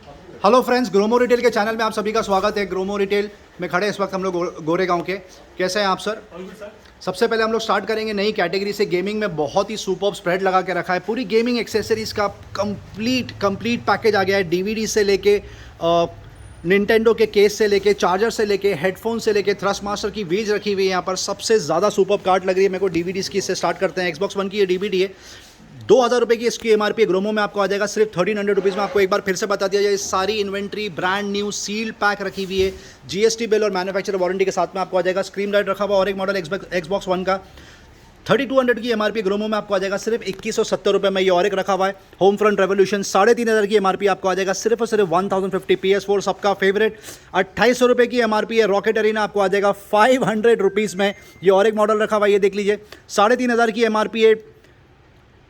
Hello friends, Gromo retail के channel में आप सभी का स्वागत है। ग्रोमो रिटेल में खड़े इस वक्त हम लोग गोरेगांव के। कैसे हैं आप सर? सबसे पहले हम लोग स्टार्ट करेंगे नई कैटेगरी से। गेमिंग में बहुत ही सुपर्ब स्प्रेड लगा के रखा है। पूरी गेमिंग एक्सेसरीज का कंप्लीट पैकेज आ गया है। डीवीडी से लेके निंटेंडो के केस से लेके चार्जर से लेके हेडफोन से लेके थ्रस्ट मास्टर की व्हील्स रखी हुई है यहाँ पर। सबसे ज़्यादा सुपर्ब कार्ड लग रही है मेरे को डीवीडीज़ की। इससे स्टार्ट करते हैं। एक्सबॉक्स वन की ये डीवीडी है, 2000 रुपये की इसकी एमआरपी ग्रोमो में आपको आ जाएगा सिर्फ 1300 रुपीज़ में। आपको एक बार फिर से बता दिया जाए, सारी inventory brand new seal pack रखी हुई है। जीएसटी बिल और मैन्युफैक्चर वारंटी के साथ में आपको आ जाएगा। स्क्रीन लाइट रखा हुआ और एक मॉडल एक्सबॉक्स वन का 3200 की एमआरपी ग्रोमो में आपको आ जाएगा सिर्फ 2170 रुपये में। ये और एक रखा हुआ है होम फ्रंट रेवोल्यूशन, 3500 की एमआरपी आपको आ जाएगा सिर्फ और सिर्फ 1050। PS4 सबका फेवरेट 2800 रुपये की एमआरपी है। रॉकेट एरिना आपको आ जाएगा 500 रुपीज़ में। ये और एक मॉडल रखा हुआ है, ये देख लीजिए, 3500 की एमआरपी है,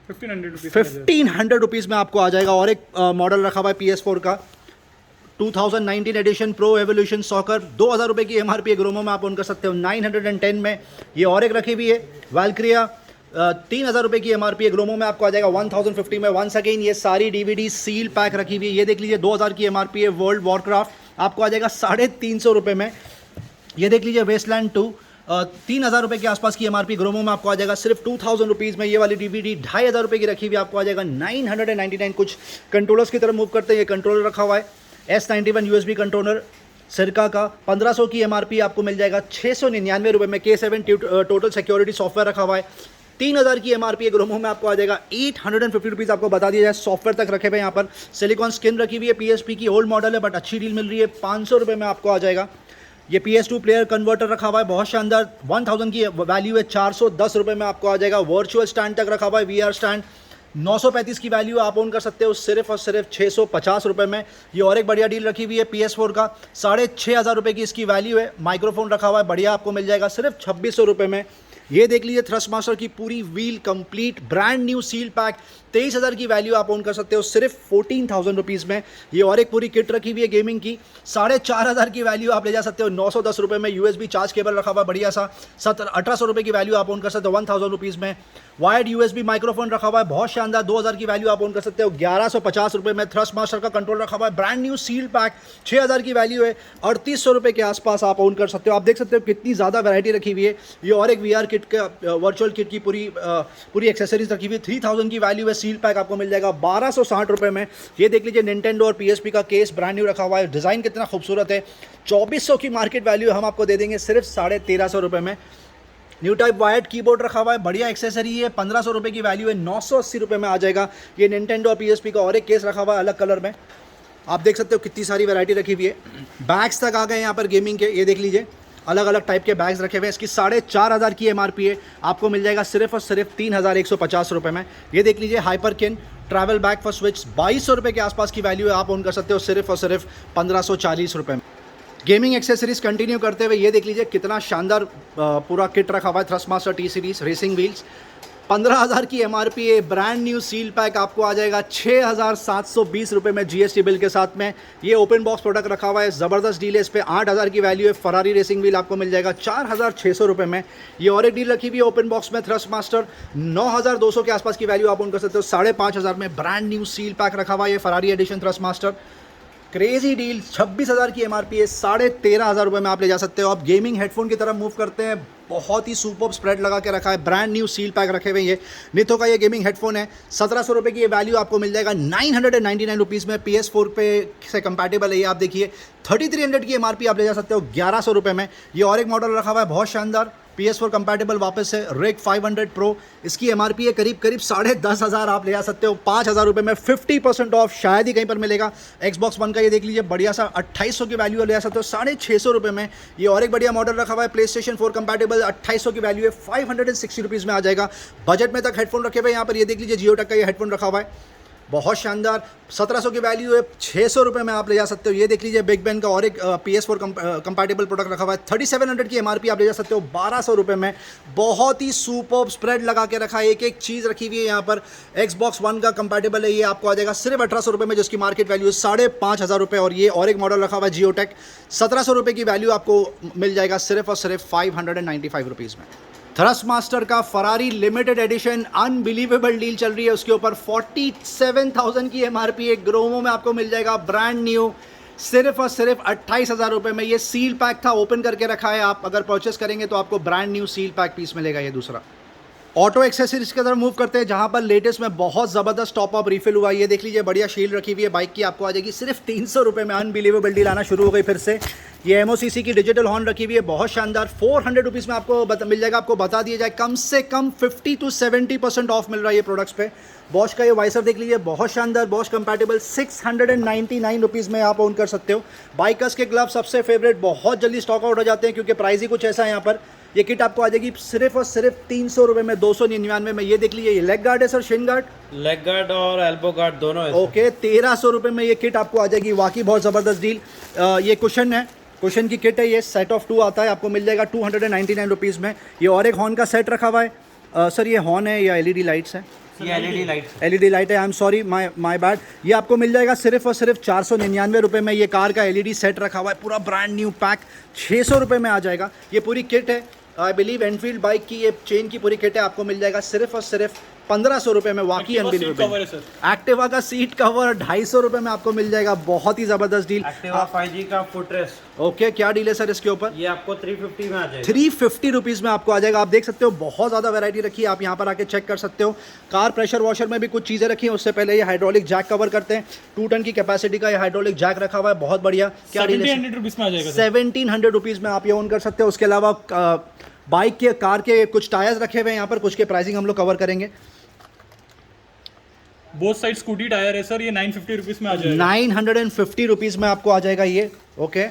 1500 रुपीज़ में आपको आ जाएगा। और एक मॉडल रखा हुआ है PS4 का 2019 एडिशन प्रो एवोल्यूशन सॉकर, 2000 रुपये की एमआरपी है। ग्रोमो में आप ऑन कर सकते हो 910 में। ये और एक रखी हुई है वैल्क्रिया, 3000 रुपये की एमआरपी है। ग्रोमो में आपको आ जाएगा 1050 में। वंस अगेन ये सारी डीवीडी सील पैक रखी हुई है। ये देख लीजिए, 2000 की एमआरपी है। वर्ल्ड वॉरक्राफ्ट आपको आ जाएगा 350 रुपये में। ये देख लीजिए वेस्टलैंड 2, 3000 रुपये के आसपास की एमआरपी। ग्रोमो में आपको आ जाएगा सिर्फ 2000 रुपीज़ में। ये वाली डीवीडी 2500 रुपये की रखी हुई आपको आ जाएगा 999। कुछ कंट्रोलर्स की तरफ मूव करते हैं। ये कंट्रोलर रखा हुआ है S91 USB कंट्रोलर सिरका का, 1500 की एमआरपी आपको मिल जाएगा 699 रुपये में। K7 टोटल सिक्योरिटी सॉफ्टवेयर रखा हुआ है, 3000 की एमआरपी है। ग्रोमो में आपको आ जाएगा 850 रुपीज़। आपको बता दिया जाए सॉफ्टवेयर तक रखे हुए यहाँ पर। सिलिकॉन स्किन रखी हुई है, PSP की ओल्ड मॉडल है बट अच्छी डील मिल रही है, 500 रुपये में आपको आ जाएगा। ये PS2 प्लेयर कन्वर्टर रखा हुआ है, बहुत शानदार, 1000 की वैल्यू है, 410 रुपये में आपको आ जाएगा। वर्चुअल स्टैंड तक रखा हुआ है, VR स्टैंड, 935 की वैल्यू आप ओन कर सकते हो सिर्फ और सिर्फ 650 रुपये में। ये और एक बढ़िया डील रखी हुई है PS4 का, 6500 रुपये की इसकी वैल्यू है। माइक्रोफोन रखा हुआ है बढ़िया, आपको मिल जाएगा सिर्फ 2600 रुपये में। ये देख लीजिए थ्रस्ट मास्टर की पूरी wheel complete brand new seal pack, 23,000 की वैल्यू आप ओन कर सकते हो सिर्फ 14,000 रुपीज़ में। ये और एक पूरी किट रखी हुई है गेमिंग की, 4500 की वैल्यू आप ले जा सकते हो 910 रुपये में। USB चार्ज केबल रखा हुआ है बढ़िया सा, 1800 रुपये की वैल्यू आप ओन कर सकते हो 1000 रुपीज़ में। वायर्ड USB माइक्रोफोन रखा हुआ है बहुत शानदार, 2000 की वैल्यू आप ओन कर सकते हो 1150 रुपये में। थ्रस्ट मास्टर का कंट्रोल रखा हुआ है ब्रांड न्यू सील पैक, 6000 की वैल्यू है, 3800 रुपये के आसपास आप ओन कर सकते हो। आप देख सकते हो कितनी ज़्यादा वैरायटी रखी हुई है। ये और एक VR किट का वर्चुअल किट की पूरी एक्सेसरीज रखी हुई है, 3000 की वैल्यू है। सील पैक आपको मिल जाएगा 1260 रुपये में। ये देख लीजिए निंटेंडो और PSP का केस ब्रांड न्यू रखा हुआ है, डिज़ाइन कितना खूबसूरत है। 2400 की मार्केट वैल्यू हम आपको दे देंगे सिर्फ 1350 रुपये में। न्यू टाइप वायर्ड कीबोर्ड रखा हुआ है, बढ़िया एक्सेसरी है, 1500 रुपये की वैल्यू है, 980 रुपये में आ जाएगा। ये निंटेंडो और PSP का और एक केस रखा हुआ है अलग कलर में। आप देख सकते हो कितनी सारी वैरायटी रखी हुई है। बैग्स तक आ गए यहाँ पर गेमिंग के, ये देख लीजिए अलग अलग टाइप के बैग्स रखे हुए हैं। इसकी 4500 की एमआरपी है, आपको मिल जाएगा सिर्फ और सिर्फ 3150 रुपये में। ये देख लीजिए हाइपर किन ट्रैवल बैग फॉर स्विच, 2200 रुपये के आसपास की वैल्यू है, आप ओन कर सकते हो सिर्फ और सिर्फ 1540 रुपये में। गेमिंग एक्सेसरीज कंटिन्यू करते हुए ये देख लीजिए कितना शानदार पूरा किट रखा हुआ है। Thrust master T series racing wheels, 15000 की एमआरपी है। ब्रांड न्यू सील पैक आपको आ जाएगा 6720 रुपये में GST बिल के साथ में। ये ओपन बॉक्स प्रोडक्ट रखा हुआ है, ज़बरदस्त डील है इस पर, 8000 की वैल्यू है। फरारी रेसिंग व्हील आपको मिल जाएगा 4600 रुपये में। ये और एक डील रखी हुई है ओपन बॉक्स में, थ्रस्ट मास्टर 9200 के आसपास की वैल्यू आप ऑन कर सकते हो 5500 में। ब्रांड न्यू सील पैक रखा हुआ है, ये Ferrari edition thrust master, crazy deal, 26,000 की एमआरपी है, 13,500 रुपये में आप ले जा सकते हो। आप गेमिंग हेडफोन की तरफ मूव करते हैं, बहुत ही सुपर स्प्रेड लगा के रखा है, ब्रांड न्यू सील पैक रखे हुए। ये निथो का ये गेमिंग हेडफोन है, 1700 रुपये की ये वैल्यू आपको मिल जाएगा 999 रुपीज़ में। PS4 पे से कंपैटिबल है ये, आप देखिए 3300 की एमआरपी आप ले जा सकते हो 1100 रुपये में। ये और एक मॉडल रखा हुआ है बहुत शानदार, PS4 कंपैटिबल वापस से, RIG 500 Pro, इसकी एमआरपी है करीब 10,500, आप ले जा सकते हो 5000 रुपये में। 50% ऑफ शायद ही कहीं पर मिलेगा। Xbox One का ये देख लीजिए बढ़िया सा 2800 की वैल्यू ले जा सकते हो 650 रुपये में। ये और एक बढ़िया मॉडल रखा हुआ है PlayStation 4 कंपैटिबल, 2800 की वैल्यू है, 560 रुपीज़ में आ जाएगा। बजट में तक हेडफोन रखे हुए यहाँ पर, ये देख लीजिए जियोटेक का ये हेडफोन रखा हुआ है बहुत शानदार, 1700 की वैल्यू है, 600 रुपये में आप ले जा सकते हो। ये देख लीजिए बिग बैन का और एक PS4 कंपैटिबल प्रोडक्ट रखा हुआ है, 3700 की एमआरपी आप ले जा सकते हो 1200 रुपये में। बहुत ही सुपर स्प्रेड लगा के रखा है, एक एक चीज़ रखी हुई है यहाँ पर। Xbox One का कंपैटिबल है, ये आपको आ जाएगा सिर्फ 1800 रुपये में, जिसकी मार्केट वैल्यू है 5500 रुपये। और ये और एक मॉडल रखा हुआ है जियोटेक, 1700 रुपये की वैल्यू आपको मिल जाएगा सिर्फ और सिर्फ 595 रुपीज़ में। थ्रस्ट मास्टर का Ferrari limited edition unbelievable deal चल रही है, उसके ऊपर 47,000 की एमआरपी है। ग्रोमो में आपको मिल जाएगा ब्रांड न्यू सिर्फ और सिर्फ 28,000 रुपये में। ये सील पैक था, ओपन करके रखा है। आप अगर परचेस करेंगे तो आपको brand new seal pack piece मिलेगा। ये दूसरा ऑटो एक्सेसरीज की तरफ मूव करते हैं, जहां पर लेटेस्ट में बहुत ज़बरदस्त टॉप अप रिफिल हुआ है। ये देख लीजिए, बढ़िया शील्ड रखी हुई है बाइक की, आपको आ जाएगी सिर्फ 300 रुपये में। अनबिलीवेबल डील आना शुरू हो गई फिर से। ये एमओसीसी की डिजिटल हॉर्न रखी हुई है, बहुत शानदार। 400 रुपीज़ में आपको मिल जाएगा। आपको बता दिया जाए, कम से कम 50 to 70% ऑफ मिल रहा है ये प्रोडक्ट्स पे। बॉश का ये वाइसर देख लीजिए, बहुत शानदार, बॉश कंपैटिबल। 699 रुपीज़ में आप ओन कर सकते हो। बाइकर्स के ग्लव सबसे फेवरेट, बहुत जल्दी स्टॉक आउट हो जाते हैं क्योंकि प्राइस ही कुछ ऐसा है यहाँ पर। ये किट आपको आ जाएगी सिर्फ और सिर्फ 300 रुपये में, 299 में। ये देख लीजिए, ये लेग गार्ड है sir, Shin guard, leg guard और एल्बो गार्ड दोनों है। ओके, 1300 रुपये में ये किट आपको आ जाएगी। वाकई बहुत ज़बरदस्त डील। ये कुशन है, कुशन की किट है, ये सेट ऑफ 2 आता है, आपको मिल जाएगा 299 रुपीज़ में। ये और एक हॉर्न का सेट रखा हुआ है। सर ये हॉर्न है या एलईडी लाइट्स है? ये एलईडी लाइट है, I am sorry, my bad. ये आपको मिल जाएगा सिर्फ और सिर्फ 499 रुपये में। ये कार का एलईडी सेट रखा हुआ है, पूरा ब्रांड न्यू पैक 600 रुपये में आ जाएगा। ये पूरी किट है, आई बिलीव एनफील्ड बाइक की ये चेन की पूरी किट है, आपको मिल जाएगा सिर्फ और सिर्फ 1500 रुपये में। वाकई अनबिलीवेबल। एक्टिवा का सीट कवर 250 रुपये में आपको मिल जाएगा, बहुत ही ज़बरदस्त डील। एक्टिवा 5G का फुटरेस्ट, ओके, क्या डील है सर इसके ऊपर? ये आपको 350 में आ जाएगा। 350 रुपीज़ में आपको आ जाएगा। आप देख सकते हो, बहुत ज़्यादा वैरायटी रखी है, आप यहाँ पर आके चेक कर सकते हो। कार प्रेशर वॉशर में भी कुछ चीज़ें रखी हैं। उससे पहले ये हाइड्रोलिक जैक कवर करते हैं, 2 टन की कैपेसिटी का ये हाइड्रोलिक जैक रखा हुआ है, बहुत बढ़िया। क्या डील है? 1700 रुपीज़ में आ जाएगा। 1700 रुपीज़ में आप ये ओन कर सकते हो। उसके अलावा बाइक के, कार के कुछ टायर्स रखे हुए हैं यहाँ पर, कुछ के प्राइसिंग हम लोग कवर करेंगे। बोथ साइड स्कूटी टायर है सर, ये 950 रुपीज़ में आ जाएगा। 950 रुपीज़ में आपको आ जाएगा ये, ओके।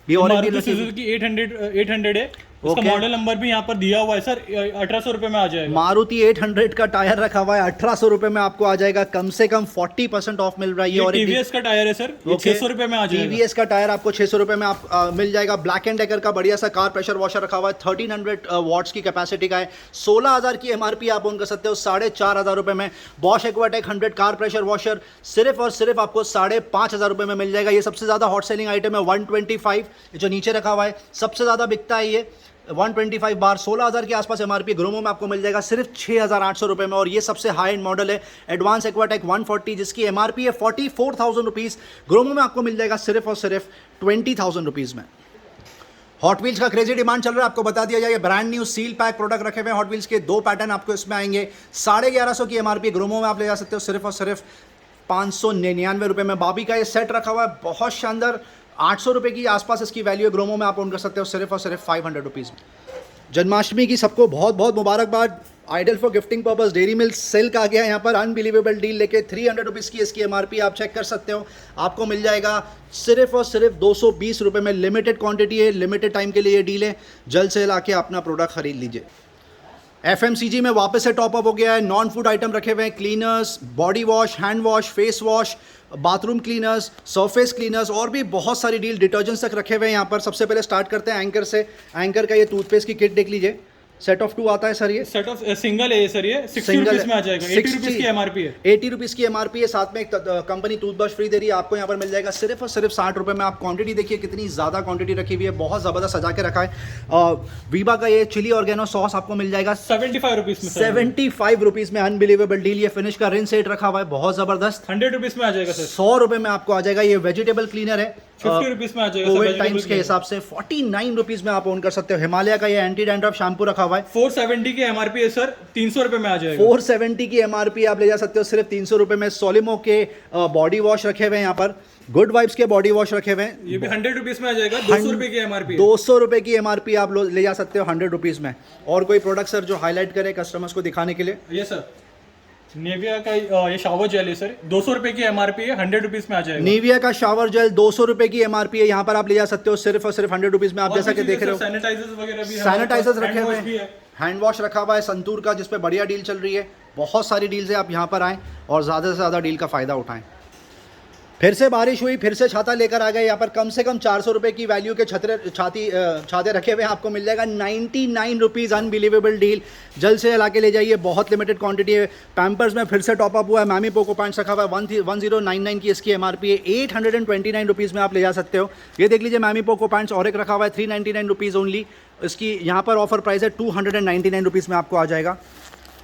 ये और मारुति सुजुकी 800 है, उसका मॉडल नंबर भी यहाँ पर दिया हुआ है सर। 1800 रुपये में आ जाएगा। मारुति 800 का टायर रखा हुआ है, 1800 रुपये में आपको आ जाएगा। कम से कम 40% ऑफ मिल रहा है। ये टीवीएस का टायर है सर, ये 600 रुपये में आ जाएगा। टीवीएस का टायर आपको 600 रुपये में आप मिल जाएगा। ब्लैक एंड डेकर का बढ़िया सा कार प्रेशर वॉशर रखा हुआ है, 1300 वॉट्स की कैपेसिटी का है। 16,000 की एमआरपी आप ओन कर सकते हो 4,500 रुपये में। Bosch Aquatech 100 car pressure washer सिर्फ और सिर्फ आपको 5,500 रुपये में मिल जाएगा। ये सबसे ज़्यादा हॉट सेलिंग आइटम है। 125 जो नीचे रखा हुआ है, सबसे ज़्यादा बिकता है ये 125 बार। 16,000 के आसपास एमआरपी ग्रोमो में आपको मिल जाएगा सिर्फ 6,800 रुपये में। और ये सबसे हाई एंड मॉडल है, एडवांस एक्वाटेक 140, जिसकी एमआरपी है 44,000 रुपीज़। ग्रोमो में आपको मिल जाएगा सिर्फ और सिर्फ 20,000 रुपीज़ में। हॉट व्हील्स का क्रेजी डिमांड चल रहा है, आपको बता दिया जाए। Brand new seal pack product रखे हुए हैं हॉट व्हील्स के, 2 पैटर्न आपको इसमें आएंगे। 1150 की एमआरपी ग्रोमो में आप ले जा सकते हो सिर्फ और सिर्फ 599 रुपये में। बाबी का ये सेट रखा हुआ है, बहुत शानदार, 800 रुपये की आसपास इसकी वैल्यू है। ग्रोमो में आप ओन कर सकते हो सिर्फ और सिर्फ 500 रुपीज़ में। जन्माष्टमी की सबको बहुत बहुत मुबारकबाद। Ideal for gifting purpose Dairy Milk Silk आ गया है यहाँ पर, अनबिलीवेबल डील लेके। 300 रुपीज़ की इसकी एमआरपी, आप चेक कर सकते हो। आपको मिल जाएगा सिर्फ और सिर्फ 220 रुपये में। लिमिटेड क्वांटिटी है, लिमिटेड टाइम के लिए ये डील है। जल्द से लाके अपना प्रोडक्ट खरीद लीजिए। एफएमसीजी में वापस से टॉपअप हो गया है। नॉन फूड आइटम रखे हुए हैं, cleaners, body wash, hand wash, face wash, bathroom cleaners, surface cleaners, और भी बहुत सारी डील, डिटर्जेंट्स तक रखे हुए हैं यहाँ पर। सबसे पहले स्टार्ट करते हैं एंकर से। एंकर का ये टूथपेस्ट की किट देख लीजिए, सेट ऑफ 2 आता है सर। ये सेट ऑफ सिंगल है सर, ये 60 रुपीज़ में आ जाएगा। 80 रुपीज़ की एमआरपी है। 80 रुपीज़ की एमआरपी है, साथ में एक कंपनी टूथब्रश फ्री दे रही है आपको। यहाँ पर मिल जाएगा सिर्फ और सिर्फ 60 रुपये में। आप क्वांटिटी देखिए कितनी ज़्यादा क्वांटिटी रखी हुई है, बहुत ज़बरदस्त सजा के रखा है। वीबा का ये चिली ऑर्गेनो सॉस आपको मिल जाएगा 75 रुपीज़ में। 75 रुपीज़ में, अनबिलीवेबल डील। ये फिनिश का रिन सेट रखा हुआ है, बहुत ज़बरदस्त, 100 रुपीज़ में आ जाएगा सर। 100 रुपये में आपको आ जाएगा। ये वेजिटेबल क्लीनर है, 50 रुपीज़ में आ जाएगा। कोविड टाइम्स के हिसाब से 49 रुपीज़ में आप ओन कर सकते हो। हिमालय का ये एंटी डैंड्रफ शैम्पू रखा हुआ है, 470 की एमआरपी है सर, 300 रुपये में आ जाएगा। 470 की एमआरपी आप ले जा सकते हो सिर्फ 300 रुपये में। सोलिमो के बॉडी वॉश रखे हुए हैं यहाँ पर, गुड वाइब्स के बॉडी वॉश रखे हुए हैं, ये भी 100 रुपीज़ में आ जाएगा। 200 रुपये की एमआरपी, 200 रुपये की एमआरपी आप ले जा सकते हो 100 रुपीज़ में। और कोई प्रोडक्ट सर जो हाईलाइट करे कस्टमर्स को दिखाने के लिए? ये सर नेविया का ये शावर जेल है सर, 200 रुपये की एमआरपी है, 100 रुपीज़ में आ जाएगा। नेविया का शावर जेल 200 रुपये की एमआरपी है, यहाँ पर आप ले जा सकते हो सिर्फ और सिर्फ 100 रुपीज़ में। आप जैसा कि देख रहे हो, सैनिटाइजर्स वगैरह भी, सैनिटाइजर्स रखे हुए हैं, हैंड वॉश रखा हुआ है संतूर का, जिस पे बढ़िया डील चल रही है। बहुत सारी डील्स है, आप यहाँ पर आएँ और ज़्यादा से ज़्यादा डील का फ़ायदा उठाएँ। फिर से बारिश हुई, फिर से छाता लेकर आ गए। यहाँ पर कम से कम 400 रुपये की वैल्यू के छाते रखे हुए हैं, आपको मिल जाएगा 99 रुपीज़। अनबिलीवेबल डील, जल्द से ला के ले जाइए, बहुत लिमिटेड क्वांटिटी है। पैम्पर्स में फिर से टॉपअप हुआ है, मैमी पोको पैंट्स रखा हुआ है, 1099 की इसकी एमआरपी है, 829 रुपीज़ में आप ले जा सकते हो। ये देख लीजिए मैमी पोको पैंट्स, और एक रखा हुआ है 399 रुपीज़ ओनली। इसकी यहाँ पर ऑफर प्राइस है 299 रुपीज़ में आपको आ जाएगा।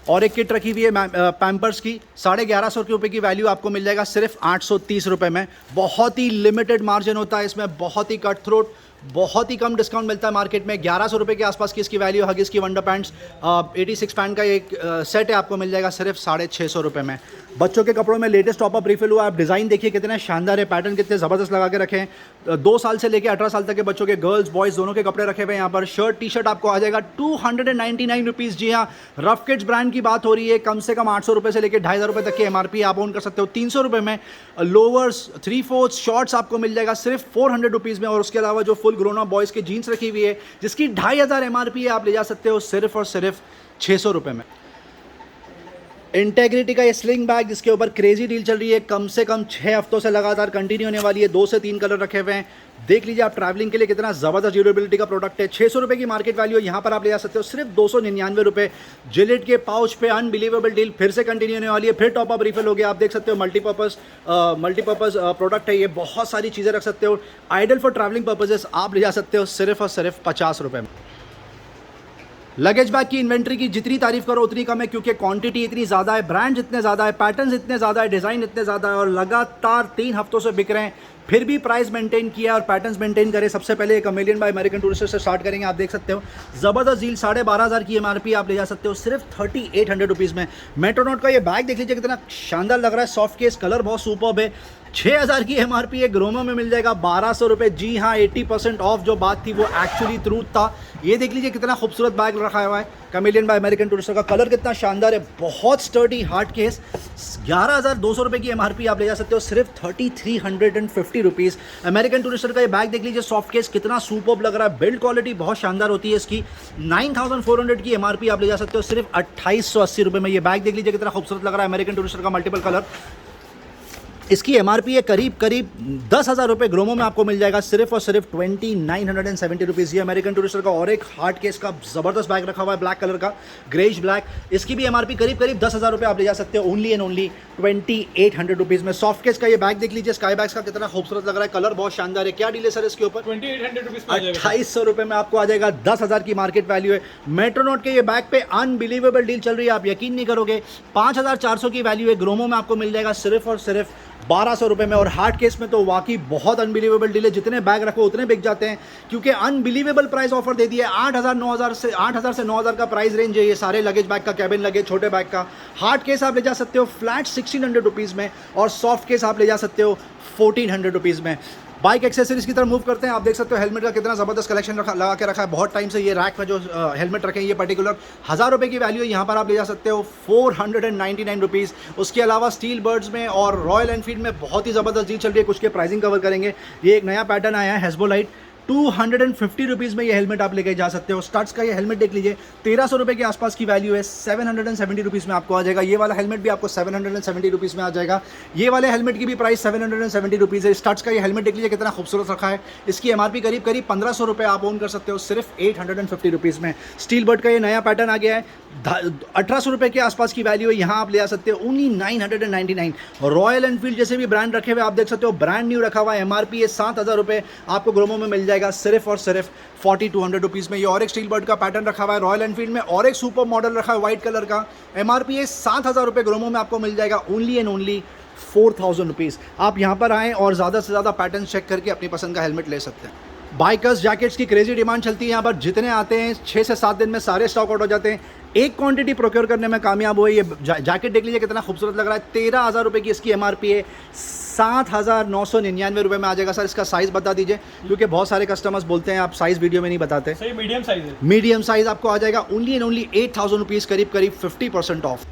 और एक किट रखी हुई है पैम्पर्स की, 1150 रुपये की वैल्यू आपको मिल जाएगा सिर्फ 830 रुपये में। बहुत ही लिमिटेड मार्जिन होता है इसमें, बहुत ही कट थ्रोट, बहुत ही कम डिस्काउंट मिलता है मार्केट में। 1100 रुपये के आसपास की इसकी वैल्यू। हगिस की वंडर पैंट्स 86 पैंट का एक सेट है, आपको मिल जाएगा सिर्फ 650 रुपये में। बच्चों के कपड़ों में लेटेस्ट टॉपअप रिफिल हुआ। आप डिज़ाइन देखिए कितने शानदार है, पैटर्न कितने ज़बरदस्त लगा के रखे हैं। 2 साल से लेकर 18 साल तक के बच्चों के, गर्ल्स बॉयज़ दोनों के कपड़े रखे हुए हैं यहाँ पर। शर्ट टी शर्ट आपको आ जाएगा 299 रुपीज़। जी हाँ, रफ किड्स ब्रांड की बात हो रही है। कम से कम 800 रुपये से लेकर 2500 रुपये तक की MRP आप ओन कर सकते हो 300 रुपये में। लोअर्स 3/4 शॉर्ट्स आपको मिल जाएगा सिर्फ 400 रुपीज़ में। और उसके अलावा जो फुल ग्रोन अप बॉयज़ की जीन्स रखी हुई है जिसकी 2500 MRP है, आप ले जा सकते हो सिर्फ और सिर्फ 600 रुपये में। इंटेग्रिटी का ये स्लिंग बैग जिसके ऊपर क्रेजी डील चल रही है, कम से कम 6 हफ्तों से लगातार कंटिन्यू होने वाली है। 2 से 3 कलर रखे हुए हैं। देख लीजिए आप ट्रैवलिंग के लिए कितना ज़बरदस्त ड्यूरेबिलिटी का प्रोडक्ट है। 600 रुपये की मार्केट वैल्यू है, यहाँ पर आप ले जा सकते हो सिर्फ 299 रुपये। जिलेट के पाउच पे अनबिलीवेबल डील फिर से कंटिन्यू होने वाली है। फिर टॉप अप रिफिल हो गया। आप देख सकते हो मल्टीपर्पज़ प्रोडक्ट है ये, बहुत सारी चीज़ें रख सकते हो। आइडल फॉर ट्रैवलिंग पर्पजेस आप ले जा सकते हो सिर्फ और सिर्फ 50 रुपये में। लगेज बैग की इन्वेंट्री की जितनी तारीफ करो उतनी कम है, क्योंकि क्वांटिटी इतनी ज़्यादा है, ब्रांड्स इतने ज़्यादा है, पैटर्न्स इतने ज़्यादा है, डिज़ाइन इतने ज़्यादा है और लगातार 3 हफ्तों से बिक रहे हैं। फिर भी प्राइस मेंटेन किया और पैटर्न्स मेंटेन करें। सबसे पहले कैमेलियन बाय अमेरिकन टूरिस्टर से स्टार्ट करेंगे। आप देख सकते हो ज़बरदस्त डील, 12,500 की MRP आप ले जा सकते हो सिर्फ 3800 रुपीज़ में। मेट्रोनॉट का ये बैग देख लीजिए कितना शानदार लग रहा है, सॉफ्ट केस, कलर बहुत सुपर्ब है। 6000 की MRP है, ग्रोमो में मिल जाएगा 1200 रुपये। जी हाँ, 80% ऑफ जो बात थी वो एक्चुअली ट्रूथ था। ये देख लीजिए कितना खूबसूरत बैग रखा हुआ है कैमेलियन बाय अमेरिकन टूरिस्टर का। कलर कितना शानदार है, बहुत स्टर्डी हार्ड केस। 11,200 रुपये की MRP आप ले जा सकते हो सिर्फ 3350 रुपीज़। अमेरिकन टूरिस्टर का ये बैग देख लीजिए, सॉफ्ट केस कितना सुपर्ब लग रहा है, बिल्ड क्वालिटी बहुत शानदार होती है इसकी। 9400 की MRP आप ले जा सकते हो सिर्फ 2880 रुपये में। ये बैग देख लीजिए कितना खूबसूरत लग रहा है, अमेरिकन टूरिस्टर का, मल्टीपल कलर। इसकी MRP है करीब 10,000 रुपये। ग्रोमो में आपको मिल जाएगा सिर्फ और सिर्फ 2970 रुपीज़। ये अमेरिकन टूरिस्टर का और एक हार्ड केस का ज़बरदस्त बैग रखा हुआ है, ब्लैक कलर का, ग्रेइश ब्लैक। इसकी भी MRP करीब 10,000 रुपये आप ले जा सकते हो ओनली एंड ओनली 2800 रुपीज़ में। सॉफ्ट केस का ये बैग देख लीजिए, स्काई बैग्स का कितना खूबसूरत लग रहा है, कलर बहुत शानदार है। क्या डील है सर इसके ऊपर? 2800 रुपीज़, 2800 रुपये में आपको आ जाएगा। 10,000 की मार्केट वैल्यू है। मेट्रोनॉट के ये बैग पे अनबिलीवेबल डील चल रही है, आप यकीन नहीं करोगे। 5400 की वैल्यू है, ग्रोमो में आपको मिल जाएगा सिर्फ और सिर्फ 1200 रुपये में। और हार्ड केस में तो वाकई बहुत अनबिलीवेबल डील है, जितने बैग रखो उतने बिक जाते हैं, क्योंकि अनबिलीवेबल प्राइस ऑफर दे दिया है। 8,000 से 9,000 का प्राइस रेंज है ये सारे लगेज बैग का, कैबिन लगेज, छोटे बैग का। हार्ड केस आप ले जा सकते हो फ्लैट 1600 रुपीज़ में और सॉफ्ट केस आप ले जा सकते हो 1400 रुपीज़ में। बाइक एक्सेसरीज की तरफ मूव करते हैं। आप देख सकते हो हेलमेट का कितना ज़बरदस्त कलेक्शन लगा के रखा है। बहुत टाइम से ये रैक में जो हेलमेट रखे हैं ये पर्टिकुलर 1000 रुपये की वैल्यू है, यहाँ पर आप ले जा सकते हो 499 रुपीज़। उसके अलावा स्टील बर्ड्स में और रॉयल एनफील्ड में बहुत ही ज़बरदस्त डील चल रही है, कुछ के प्राइसिंग कवर करेंगे। ये एक नया पैटर्न आया है हेस्बोलाइट, 250 रुपीज़ में ये हेलमेट आप लेके जा सकते हो। स्टड्स का ये हेलमेट देख लीजिए, 1300 रुपये के आसपास की वैल्यू है, 770 रुपीज़ में आपको आ जाएगा। ये वाला हेलमेट भी आपको 770 रुपीज़ में आ जाएगा। ये वाले हेलमेट की भी प्राइस 770 रुपीज़ है। स्टड्स का ये हेलमेट देख लीजिए कितना खूबसूरत रखा है। इसकी MRP करीब 1500 रुपये आप ओन कर सकते हो सिर्फ 850 रुपीज़ में। स्टील बर्ड का ये नया पैटर्न आ गया है, 1800 रुपये के आसपास की वैल्यू है, यहाँ आप ले आ सकते हो ओनली 999। रॉयल एनफील्ड जैसे भी ब्रांड रखे हुए आप देख सकते हो, ब्रांड न्यू रखा हुआ है। MRP है 7000 रुपये, आपको ग्रोमो में मिल जाएगा सिर्फ और सिर्फ 4200 रुपीज़ में। ये और एक स्टील बर्ड का पैटर्न रखा हुआ है रॉयल एनफील्ड में, और एक सुपर मॉडल रखा है व्हाइट कलर का। MRP है 7000 रुपये, ग्रोमो में आपको मिल जाएगा ओनली एंड ओनली 4000 रुपीज़। आप यहाँ पर आएँ और ज़्यादा से ज़्यादा पैटर्न चेक करके अपनी पसंद का हेलमेट ले सकते हैं। बाइकर्स जैकेट्स की क्रेजी डिमांड चलती है यहाँ पर, जितने आते हैं 6 से 7 दिन में सारे स्टॉक आउट हो जाते हैं। एक क्वांटिटी प्रोक्योर करने में कामयाब हुए। ये जैकेट देख लीजिए कितना खूबसूरत लग रहा है, 13,000 रुपये की इसकी MRP है, 7,999 रुपये में आ जाएगा। सर इसका साइज़ बता दीजिए, क्योंकि बहुत सारे कस्टमर्स बोलते हैं आप साइज़ वीडियो में नहीं बताते। सही मीडियम साइज है। मीडियम साइज़ आपको आ जाएगा ओनली एंड ओनली 8,000 रुपीज़, करीब 50% ऑफ।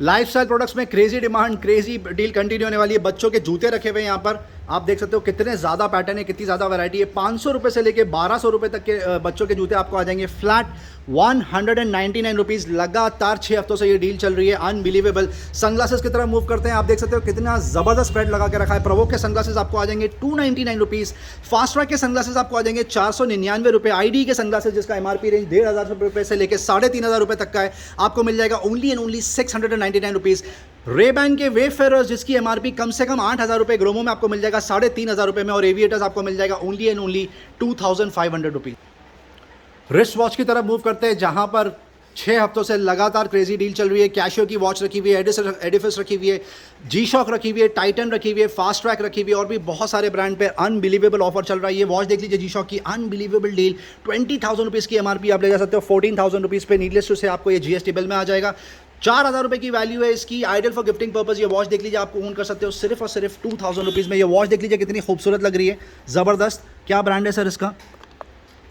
लाइफस्टाइल प्रोडक्ट्स में crazy demand, crazy deal continue होने वाली है। बच्चों के जूते रखे हुए हैं यहाँ पर, आप देख सकते हो कितने ज़्यादा पैटर्न है, कितनी ज़्यादा वैरायटी है। 500 रुपये से लेके 1200 रुपये तक के बच्चों के जूते आपको आ जाएंगे फ्लैट 199 रुपीज़। लगातार 6 हफ्तों से ये डील चल रही है, अनबिलीवेबल। सनग्लासेस की तरफ मूव करते हैं। आप देख सकते हो कितना ज़बरदस्त स्प्रेड लगा के रखा है। प्रोवोक के सनग्लासेस आपको आ जाएंगे 299 रुपीज़। फास्ट ट्रैक के सनग्लासेस आपको आ जाएंगे 499 रुपये। ID के सनग्लासेस जिसका MRP रेंज 1500 रुपये से लेकर 3500 रुपये तक का है, आपको मिल जाएगा only and only 699 rupees. Ray-Ban के वेफेरर्स जिसकी MRP कम से कम 8,000 रुपये, ग्रोमो में आपको मिल जाएगा 3500 रुपये में। और एविएटर्स आपको मिल जाएगा only and only 2,500 rupees. Wrist watch की तरफ मूव करते हैं, जहां पर 6 हफ्तों से लगातार क्रेजी डील चल रही है। कैशियो की वॉच रखी हुई है, एडिफिस रखी हुई है, जी शॉक रखी हुई है, टाइटन रखी हुई है, फास्ट ट्रैक रखी हुई है, और भी बहुत सारे ब्रांड पे अनबिलीवेबल ऑफर चल रहा है। ये वॉच देख लीजिए, जी शॉक की अनबिलीवेबल डील, 20,000 रुपीज़ की MRP आप ले जा सकते हो 14,000 रुपीज़ पे। नीडलेस टू से आपको ये GST बिल में आ जाएगा। 4,000 रुपये की वैल्यू है इसकी। Ideal for gifting purpose. ये वॉच देख लीजिए, आपको ओन कर सकते हो सिर्फ और सिर्फ 2,000 रुपीज़ में। ये वॉच देख लीजिए कितनी खूबसूरत लग रही है, ज़बरदस्त। क्या ब्रांड है सर इसका?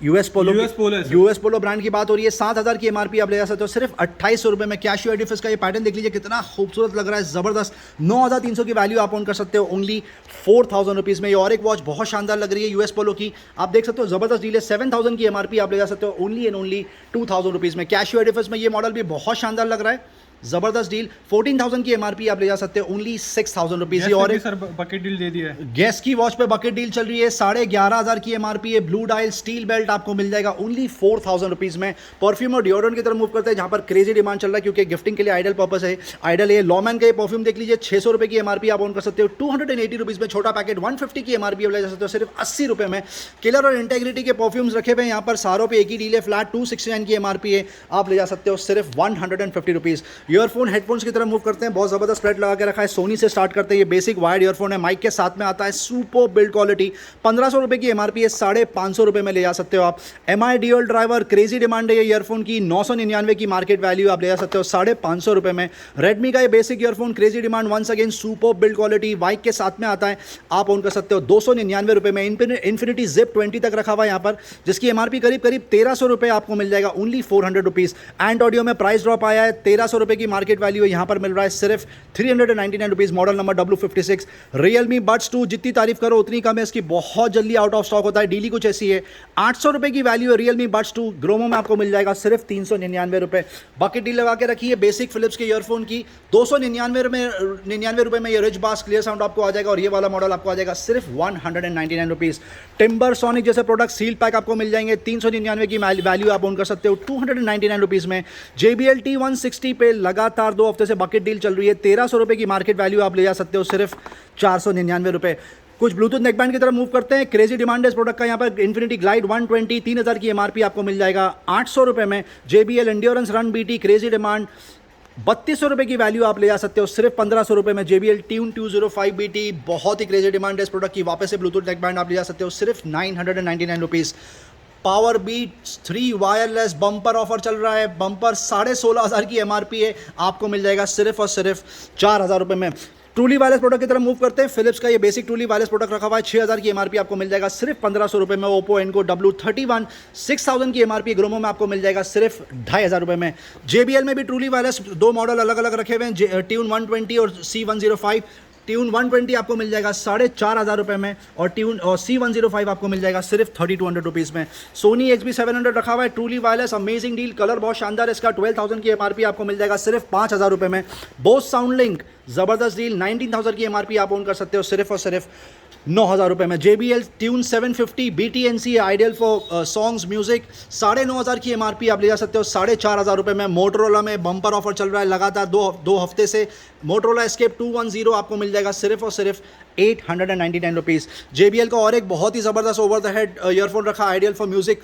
यूएस पोलो ब्रांड की बात हो रही है। 7,000 की MRP आप ले जा सकते हो सिर्फ 2,800 रुपये में। कैशियो एडिफिस का ये पैटर्न देख लीजिए कितना खूबसूरत लग रहा है, ज़बरदस्त। 9,300 की वैल्यू आप ओन कर सकते हो ओनली 4,000 रुपीज़ में। ये और एक वॉच बहुत शानदार लग रही है यूएस पोलो की, आप देख सकते हो, ज़बरदस्त डील है। 7,000 की MRP आप ले जा सकते हो ओनली एंड ओनली 2,000 रुपीज़ में। कैशियो एडिफिस में ये मॉडल भी बहुत शानदार लग रहा है, ज़बरदस्त डील। 14,000 की MRP आप ले जा सकते हो ओनली 6,000 रुपीज़। और एक सर बकेट डील दे दिया है, गैस की वॉच पे बकेट डील चल रही है, 11,500 की MRP है। ब्लू डायल स्टील बेल्ट आपको मिल जाएगा ओनली 4,000 रुपीज़ में। परफ्यूम और डिओड्रेंट की तरफ मूव करते हैं, जहां पर क्रेजी डिमांड चल रहा है, क्योंकि गिफ्टिंग के लिए आइडल पर्पस है। आइडल है लॉमैन का ये परफ्यूम देख लीजिए, 600 रुपये की MRP आप ऑन कर सकते हो 280 रुपीज़ में। छोटा पैकेट 150 की MRP आप ले जा सकते हो सिर्फ 80 रुपये में। किलर और इंटेग्रिटी के परफ्यूम्स रखे हुए हैं यहाँ पर, सारों पे एक ही डील है, फ्लैट 269 की MRP है, आप ले जा सकते हो सिर्फ 150 रुपीज़। ईयरफोन हेडफोन्स की तरफ मूव करते हैं, बहुत ज़बरदस्त स्प्रेड लगा के रखा है। सोनी से स्टार्ट करते हैं। ये बेसिक वायर्ड ईयरफोन है, माइक के साथ में आता है, सुपर बिल्ड क्वालिटी। 1,500 रुपये की MRP है, 550 रुपये में ले जा सकते हो आप। MI dual driver, crazy demand है ये ईयरफोन की, 999 की मार्केट वैल्यू, आप ले जा सकते हो 550 रुपये में। रेडमी का ये basic earphone, crazy demand, once again super build quality, mic के साथ में आता है, आप ऑन कर सकते हो 299 रुपये में। इन्फिनिटी जिप 20 तक रखा हुआ है यहाँ पर, जिसकी MRP करीब 1,300 रुपये आपको मिल जाएगा ओनली 400 रुपीज़। एंड ऑडियो में प्राइस ड्रॉप आया है, 1,300 रुपये की मार्केट वैल्यू है, यहाँ पर मिल रहा है सिर्फ 399 rupees. Model number W56। Realme buds 2, जितनी तारीफ करो उतनी कम है इसकी, बहुत जल्दी आउट ऑफ स्टॉक होता है। डीली कुछ ऐसी है, 800 रुपये की वैल्यू है रियलमी बड्स 2। ग्रोमो में आपको मिल जाएगा सिर्फ 399 रुपये। बकेट डील लगा के रखी है बेसिक फिलिप्स के ईयरफोन की, 299 रुपये में ये रिच बास क्लियर साउंड आपको आ जाएगा, और ये वाला मॉडल आपको आ जाएगा सिर्फ 199 रुपीज़। टिम्बर सोनिक जैसे प्रोडक्ट सील पैक आपको मिल जाएंगे, 399 की वैल्यू आप ओन कर सकते हो 299 रुपीज़ में। JBL T160 पे लगातार 2 हफ्ते से बकेट डील चल रही है, 1,300 रुपये की मार्केट वैल्यू, आप ले जा सकते हो सिर्फ 499 रुपये। कुछ ब्लूटूथ नेकबैंड की तरफ मूव करते हैं। क्रेजी डिमांड है इस प्रोडक्ट का, यहाँ पर इन्फिनिटी ग्लाइड 120, 3,000 की MRP आपको मिल जाएगा 800 रुपये में। JBL endurance run BT, crazy demand, 3,200 रुपये की वैल्यू, आप ले जा सकते हो सिर्फ 1,500 रुपये में। JBL Tune 205 BT, बहुत ही क्रेजी डिमांड है इस प्रोडक्ट की। वापस से ब्लूटूथ नेकबैंड आप ले जा सकते हो सिर्फ 999 rupees. Power beat 3 wireless bumper offer चल रहा है, बम्पर 16,500 की MRP है, आपको मिल जाएगा सिर्फ और सिर्फ 4,000 रुपये में। ट्रूली वायरलेस प्रोडक्ट की तरफ मूव करते हैं। फिलिप्स का ये बेसिक ट्रूली वायरलेस प्रोडक्ट रखा हुआ है, 6,000 की MRP आपको मिल जाएगा सिर्फ 1,500 रुपये में। ओप्पो एनको W31, 6,000 की MRP, ग्रोमो में आपको मिल जाएगा सिर्फ 2,500 रुपये में। JBL में भी ट्रूली वायरलेस 2 मॉडल अलग अलग रखे हुए हैं, ट्यून 120 और C105। ट्यून 120 आपको मिल जाएगा 4,500 रुपये में, और ट्यून और C105 आपको मिल जाएगा सिर्फ 3,200 रुपीज़ में। सोनी XB700 रखा हुआ है, truly wireless, amazing deal, colour बहुत शानदार है इसका, 12,000 की MRP आपको मिल जाएगा सिर्फ 5,000 रुपये में। बोस साउंड लिंक, ज़बरदस्त डील, 19,000 की MRP आप ओन कर सकते हो सिर्फ और सिर्फ 9,000 रुपये में। JBL Tune 750 BTNC, ideal for songs music, 9,500 की MRP आप ले जा सकते हो 4,500 रुपये में। मोटरोला में बम्पर ऑफर चल रहा है लगातार 2 हफ्ते से, मोटरोला एस्केप 210 आपको मिल जाएगा सिर्फ और सिर्फ 899 रुपीज़। JBL का और एक बहुत ही ज़बरदस्त ओवर द हेड ईयरफोन रखा, आइडियल फॉर म्यूजिक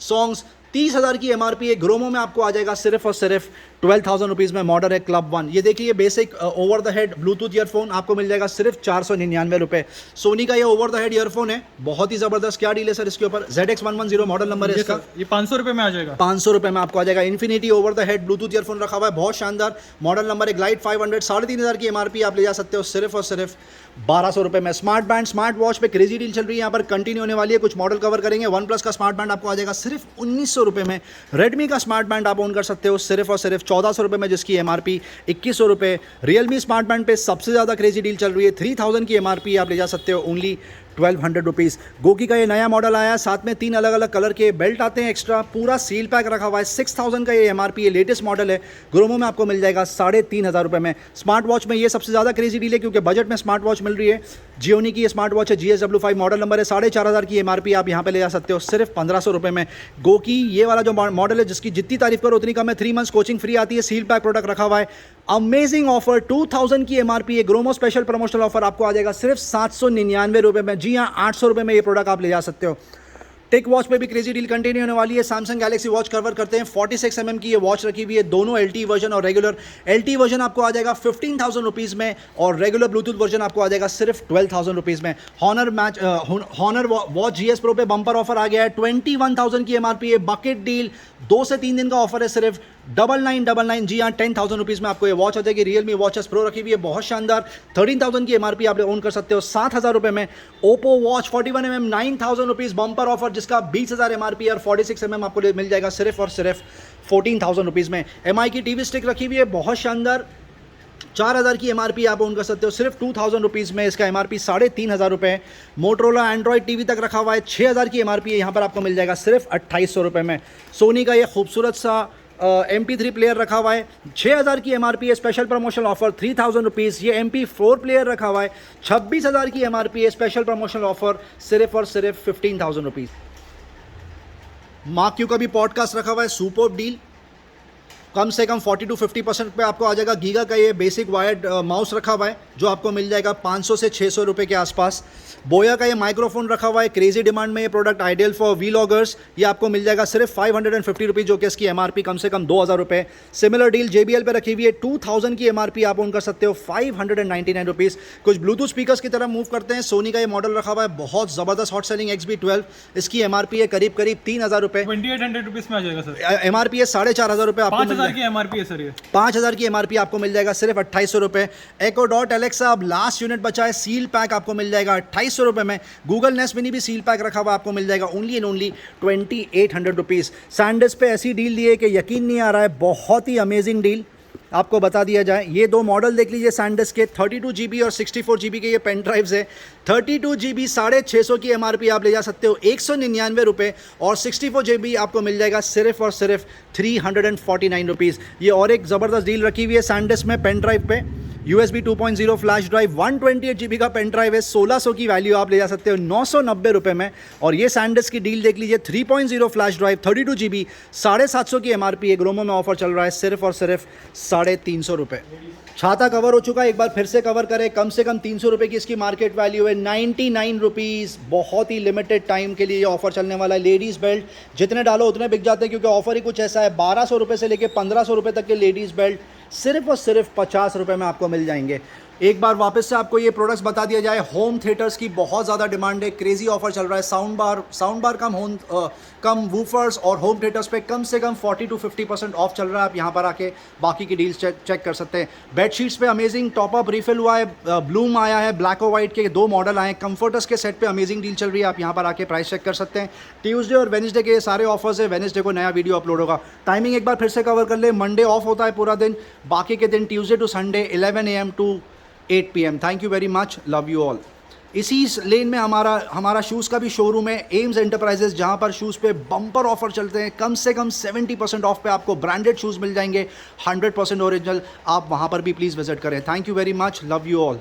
सॉन्ग्स, 30,000 की MRP है, ग्रोमो में आपको आ जाएगा सिर्फ और सिर्फ 12,000 रुपीज़ में। मॉडल है क्लब 1। ये देखिए basic over the head Bluetooth earphone आपको मिल जाएगा सिर्फ 499 रुपये। सोनी का ये ओवर द हेड ईयरफोन है, बहुत ही ज़बरदस्त। क्या डील है सर इसके ऊपर? ZX110 मॉडल नंबर है इसका, ये 500 रुपये में आ जाएगा, 500 रुपये में आपको आ जाएगा। Infinity over the head Bluetooth earphone रखा हुआ है, बहुत शानदार। मॉडल नंबर है ग्लाइड 500, 3,500 की MRP आप ले जा सकते हो सिर्फ और सिर्फ 1,200 रुपये में। स्मार्ट बैंड, स्मार्ट वॉच पे क्रेजी डील चल रही है, यहाँ पर कंटिन्यू होने वाली है, कुछ मॉडल कवर करेंगे। OnePlus का स्मार्ट बैंड आपको आ जाएगा सिर्फ 1,900 रुपये में। रेडमी का स्मार्ट बैंड आप ओन कर सकते हो सिर्फ और सिर्फ 1,400 रुपये में, जिसकी MRP 2,100 रुपये। रियलमी स्मार्ट बैंड पे सबसे ज़्यादा क्रेजी डील चल रही है, 3,000 की MRP आप ले जा सकते हो ओनली 1,200 रुपीज़। गोकी का ये नया मॉडल आया है, साथ में 3 अलग अलग कलर के बेल्ट आते हैं एक्स्ट्रा, पूरा सील पैक रखा हुआ है। 6,000 का ये MRP, ये लेटेस्ट मॉडल है, ग्रोमो में आपको मिल जाएगा 3,500 रुपये में। स्मार्ट वॉच में ये सबसे ज़्यादा क्रेजी डील है, क्योंकि बजट में स्मार्ट वॉच मिल रही है। जियोनी की ये स्मार्ट वॉच है, GSW5 मॉडल नंबर है, 4,500 की MRP आप यहाँ पे ले जा सकते हो सिर्फ 1,500 रुपये में। गोकी ये वाला जो मॉडल है, जिसकी जितनी तारीफ करो उतनी कम है, 3 मंथ्स कोचिंग फ्री आती है, सील पैक प्रोडक्ट रखा हुआ है, अमेजिंग ऑफर, 2,000 की MRP है। ग्रोमो स्पेशल प्रमोशनल ऑफर आपको आ जाएगा सिर्फ 799 रुपये में। जी हाँ, 800 रुपये में ये प्रोडक्ट आप ले जा सकते हो। टेक वॉच पे भी क्रेजी डील कंटिन्यू होने वाली है। सैमसंग गैलेक्सी वॉच कवर करते हैं। 46 mm की ये वॉच रखी हुई है, दोनों LTE वर्जन और रेगुलर। LTE वर्जन आपको आ जाएगा 15,000 रुपीज़ में और रेगुलर ब्लूटूथ वर्जन आपको आ जाएगा सिर्फ 12,000 रुपीज़ में। हॉनर वॉच GS Pro पे बम्पर ऑफर आ गया है। 21,000 की MRP है, बकेट डील, 2 से 3 दिन का ऑफर है सिर्फ 9999। जी हाँ, 10,000 रुपीज़ में आपको ये वॉच आ जाएगी। Realme Watches Pro रखी हुई है, बहुत शानदार। 13,000 की MRP आप ओन कर सकते हो 7,000 रुपये में। Oppo Watch 41 mm 9,000 rupees bumper offer, जिसका 20,000 MRP और 46 mm आपको मिल जाएगा सिर्फ और सिर्फ 14,000 रुपीज़ में। MI की TV स्टिक रखी हुई है, बहुत शानदार। 4,000 की MRP आप ओन कर सकते हो सिर्फ 2,000 रुपीज़ में। इसका MRP 3,500 रुपये है। मोटरोला एंड्रॉयड TV तक रखा हुआ है, 6,000 की MRP है, यहाँ पर आपको मिल जाएगा सिर्फ 2,800 रुपये में। सोनी का ये खूबसूरत सा MP3 प्लेयर रखा हुआ है, 6,000 की MRP है, स्पेशल प्रमोशनल ऑफर 3,000 रुपीज़। ये MP4 प्लेयर रखा हुआ है, 26,000 की MRP है, स्पेशल प्रमोशनल ऑफर सिर्फ और सिर्फ 15,000 रुपीज़। मार्क क्यू का भी पॉडकास्ट रखा हुआ है, सुपर डील, कम से कम 40 to 50% पे आपको आ जाएगा। गीगा का ये बेसिक वायर्ड माउस रखा हुआ है, जो आपको मिल जाएगा 500 से 600 रुपये के आसपास। बोया का ये माइक्रोफोन रखा हुआ है, क्रेजी डिमांड में ये प्रोडक्ट, आइडियल फॉर वीलॉगर्स। ये आपको मिल जाएगा सिर्फ 550 रुपीज़, जो कि इसकी MRP कम से कम 2,000 रुपये। सिमिलर डील JBL पे रखी हुई है, 2,000 की MRP आप ओन कर सकते हो 599 रुपीज़। कुछ ब्लूटूथ स्पीकर्स की तरफ मूव करते हैं। सोनी का ये मॉडल रखा हुआ है, बहुत ज़बरदस्त हॉट सेलिंग XB12। इसकी MRP है करीब 3,000 रुपये। 2800 रुपीज़ में आ जाएगा सर। MRP है 4,500 रुपये आपको। 5,000 की MRP है सर ये। 5,000 की MRP आपको मिल जाएगा सिर्फ 2,800 रुपये। Echo Dot Alexa अब लास्ट यूनिट बचा है, सील पैक आपको मिल जाएगा 2,800 रुपये में। गूगल Nest Mini भी सील पैक रखा हुआ आपको मिल जाएगा only and only 2,800 rupees. SanDisk पे ऐसी डील दी है कि यकीन नहीं आ रहा है, बहुत ही अमेजिंग डील आपको बता दिया जाए। ये 2 मॉडल देख लीजिए सैंडिस्क के, 32 GB और 64 GB के ये पेन ड्राइव्स है। 32 GB 650 की MRP आप ले जा सकते हो 199 रुपये और 64 GB आपको मिल जाएगा सिर्फ और सिर्फ 349 रुपीज़। ये और एक ज़बरदस्त डील रखी हुई है सैंडिस्क में पेन ड्राइव पे। USB 2.0 फ्लैश ड्राइव, 128 GB का पेन ड्राइव है, 1600 की वैल्यू आप ले जा सकते हो 990 रुपये में। और ये सैंडिस्क की डील देख लीजिए, 3.0 फ्लैश ड्राइव, 32 GB, 750 की MRP है। ग्रोमो में ऑफर चल रहा है सिर्फ और सिर्फ 350 रुपये। छाता कवर हो चुका है, एक बार फिर से कवर करें। कम से कम 300 रुपये की इसकी मार्केट वैल्यू है, 99 रुपीज़। बहुत ही लिमिटेड टाइम के लिए ये ऑफर चलने वाला है। लेडीज़ बेल्ट जितने डालो उतने बिक जाते हैं, क्योंकि ऑफर ही कुछ ऐसा है। 1,200 रुपये से लेकर 1,500 रुपये तक के लेडीज़ बेल्ट सिर्फ और सिर्फ 50 रुपये में आपको मिल जाएंगे। एक बार वापस से आपको ये प्रोडक्ट्स बता दिया जाए। होम थिएटर्स की बहुत ज़्यादा डिमांड है, क्रेजी ऑफर चल रहा है। साउंड बार कम वूफर्स और होम थिएटर्स पे कम से कम 40 to 50% ऑफ चल रहा है। आप यहाँ पर आके बाकी की डील्स चेक कर सकते हैं। बेडशीट्स पे अमेजिंग टॉपअप रिफिल हुआ है, ब्लूम आया है, ब्लैक और वाइट के 2 मॉडल आए हैं। कंफर्टर्स के सेट पे अमेजिंग डील चल रही है, आप यहाँ पर आके प्राइस चेक कर सकते हैं। ट्यूसडे और वेडनेसडे के सारे ऑफर्स है। वेडनेसडे को नया वीडियो अपलोड होगा। टाइमिंग एक बार फिर से कवर कर ले। मंडे ऑफ होता है पूरा दिन, बाकी के दिन Tuesday to Sunday 11 AM to 8 PM। Thank you very much, love you all. इसी लेन में हमारा शूज़ का भी शोरूम है, एम्स एंटरप्राइजेस, जहां पर शूज़ पे बम्पर ऑफर चलते हैं। कम से कम 70% ऑफ पे आपको ब्रांडेड शूज़ मिल जाएंगे, 100% ओरिजिनल। आप वहां पर भी प्लीज़ विजिट करें। Thank you very much, love you all.